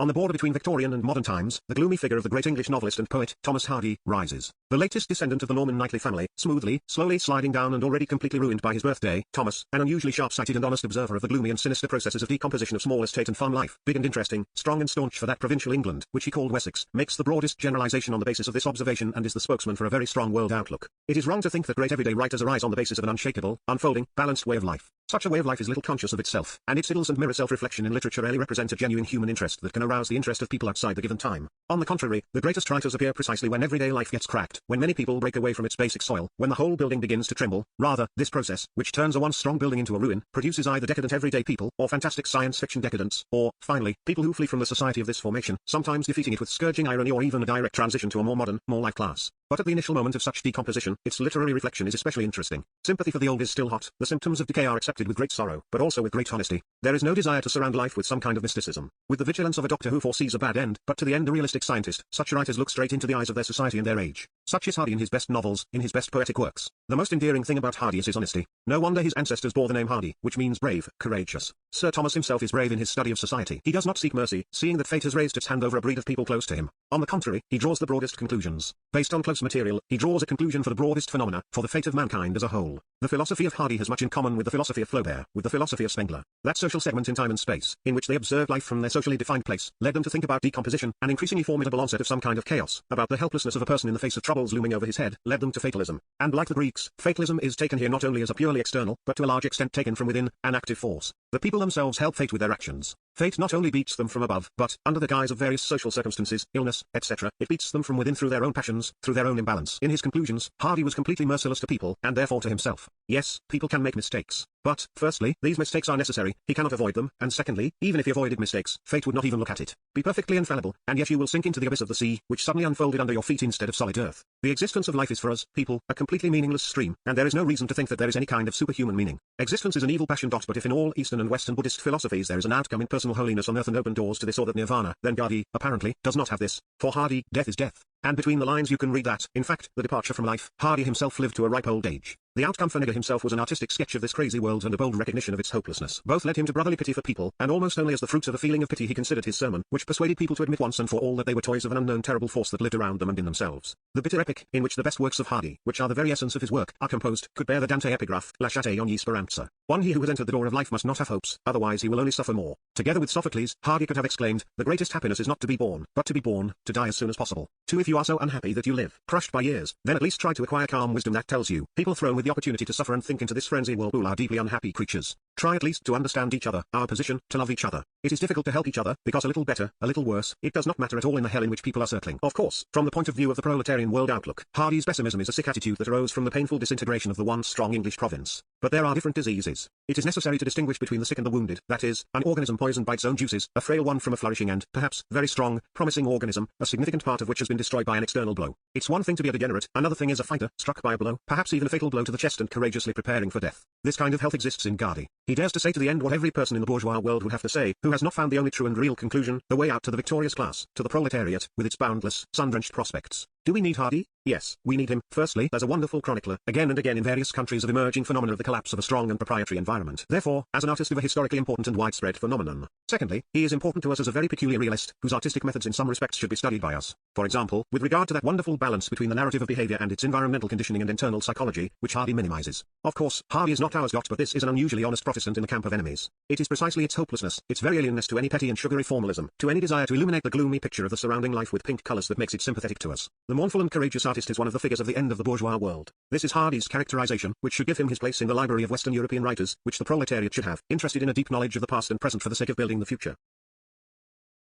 On the border between Victorian and modern times, the gloomy figure of the great English novelist and poet, Thomas Hardy, rises. The latest descendant of the Norman knightly family, slowly sliding down and already completely ruined by his birthday, Thomas, an unusually sharp-sighted and honest observer of the gloomy and sinister processes of decomposition of small estate and farm life, big and interesting, strong and staunch for that provincial England, which he called Wessex, makes the broadest generalization on the basis of this observation and is the spokesman for a very strong world outlook. It is wrong to think that great everyday writers arise on the basis of an unshakable, unfolding, balanced way of life. Such a way of life is little conscious of itself, and its idylls and mirror self-reflection in literature rarely represent a genuine human interest that can arouse the interest of people outside the given time. On the contrary, the greatest writers appear precisely when everyday life gets cracked, when many people break away from its basic soil, when the whole building begins to tremble. Rather, this process, which turns a once strong building into a ruin, produces either decadent everyday people, or fantastic science fiction decadents, or, finally, people who flee from the society of this formation, sometimes defeating it with scourging irony or even a direct transition to a more modern, more life class. But at the initial moment of such decomposition, its literary reflection is especially interesting. Sympathy for the old is still hot, the symptoms of decay are accepted with great sorrow, but also with great honesty. There is no desire to surround life with some kind of mysticism, with the vigilance of a doctor who foresees a bad end, but to the end a realistic scientist. Such writers look straight into the eyes of their society and their age. Such is Hardy in his best novels, in his best poetic works. The most endearing thing about Hardy is his honesty. No wonder his ancestors bore the name Hardy, which means brave, courageous. Sir Thomas himself is brave in his study of society. He does not seek mercy, seeing that fate has raised its hand over a breed of people close to him. On the contrary, he draws the broadest conclusions. Based on close material, he draws a conclusion for the broadest phenomena, for the fate of mankind as a whole. The philosophy of Hardy has much in common with the philosophy of Flaubert, with the philosophy of Spengler. That social segment in time and space, in which they observed life from their socially defined place, led them to think about decomposition, an increasingly formidable onset of some kind of chaos, about the helplessness of a person in the face of troubles looming over his head, led them to fatalism. And like the Greeks, fatalism is taken here not only as a purely external, but to a large extent taken from within, an active force. The people themselves help fate with their actions. Fate not only beats them from above, but, under the guise of various social circumstances, illness, etc., it beats them from within through their own passions, through their own imbalance. In his conclusions, Hardy was completely merciless to people, and therefore to himself. Yes, people can make mistakes. But, firstly, these mistakes are necessary, he cannot avoid them, and secondly, even if he avoided mistakes, fate would not even look at it. Be perfectly infallible, and yet you will sink into the abyss of the sea, which suddenly unfolded under your feet instead of solid earth. The existence of life is for us, people, a completely meaningless stream, and there is no reason to think that there is any kind of superhuman meaning. Existence is an evil passion. But if in all Eastern and Western Buddhist philosophies there is an outcome in personal holiness on earth and open doors to this or that nirvana, then Hardy, apparently, does not have this. For Hardy, death is death. And between the lines you can read that, in fact, the departure from life, Hardy himself lived to a ripe old age. The outcome for Nigger himself was an artistic sketch of this crazy world and a bold recognition of its hopelessness. Both led him to brotherly pity for people, and almost only as the fruits of a feeling of pity he considered his sermon, which persuaded people to admit once and for all that they were toys of an unknown terrible force that lived around them and in themselves. The bitter epic, in which the best works of Hardy, which are the very essence of his work, are composed, could bear the Dante epigraph, lasciate ogni speranza. One he who has entered the door of life must not have hopes, otherwise he will only suffer more. Together with Sophocles, Hardy could have exclaimed, the greatest happiness is not to be born, but to be born, to die as soon as possible. 2. If you are so unhappy that you live, crushed by years, then at least try to acquire calm wisdom that tells you, people thrown with the opportunity to suffer and think into this frenzy whirlpool are deeply unhappy creatures. Try at least to understand each other, our position, to love each other. It is difficult to help each other, because a little better, a little worse, it does not matter at all in the hell in which people are circling. Of course, from the point of view of the proletarian world outlook, Hardy's pessimism is a sick attitude that arose from the painful disintegration of the once strong English province. But there are different diseases. It is necessary to distinguish between the sick and the wounded, that is, an organism poisoned by its own juices, a frail one from a flourishing and, perhaps, very strong, promising organism, a significant part of which has been destroyed by an external blow. It's one thing to be a degenerate, another thing is a fighter, struck by a blow, perhaps even a fatal blow to the chest and courageously preparing for death. This kind of health exists in Hardy. He dares to say to the end what every person in the bourgeois world would have to say, who has not found the only true and real conclusion, the way out to the victorious class, to the proletariat, with its boundless, sun-drenched prospects. Do we need Hardy? Yes, we need him. Firstly, as a wonderful chronicler, again and again in various countries of emerging phenomena of the collapse of a strong and proprietary environment. Therefore, as an artist of a historically important and widespread phenomenon. Secondly, he is important to us as a very peculiar realist, whose artistic methods in some respects should be studied by us. For example, with regard to that wonderful balance between the narrative of behavior and its environmental conditioning and internal psychology, which Hardy minimizes. Of course, Hardy is not ours got, but this is an unusually honest Protestant in the camp of enemies. It is precisely its hopelessness, its very alienness to any petty and sugary formalism, to any desire to illuminate the gloomy picture of the surrounding life with pink colors that makes it sympathetic to us. The mournful and courageous artist is one of the figures of the end of the bourgeois world. This is Hardy's characterization, which should give him his place in the library of Western European writers, which the proletariat should have, interested in a deep knowledge of the past and present for the sake of building the future.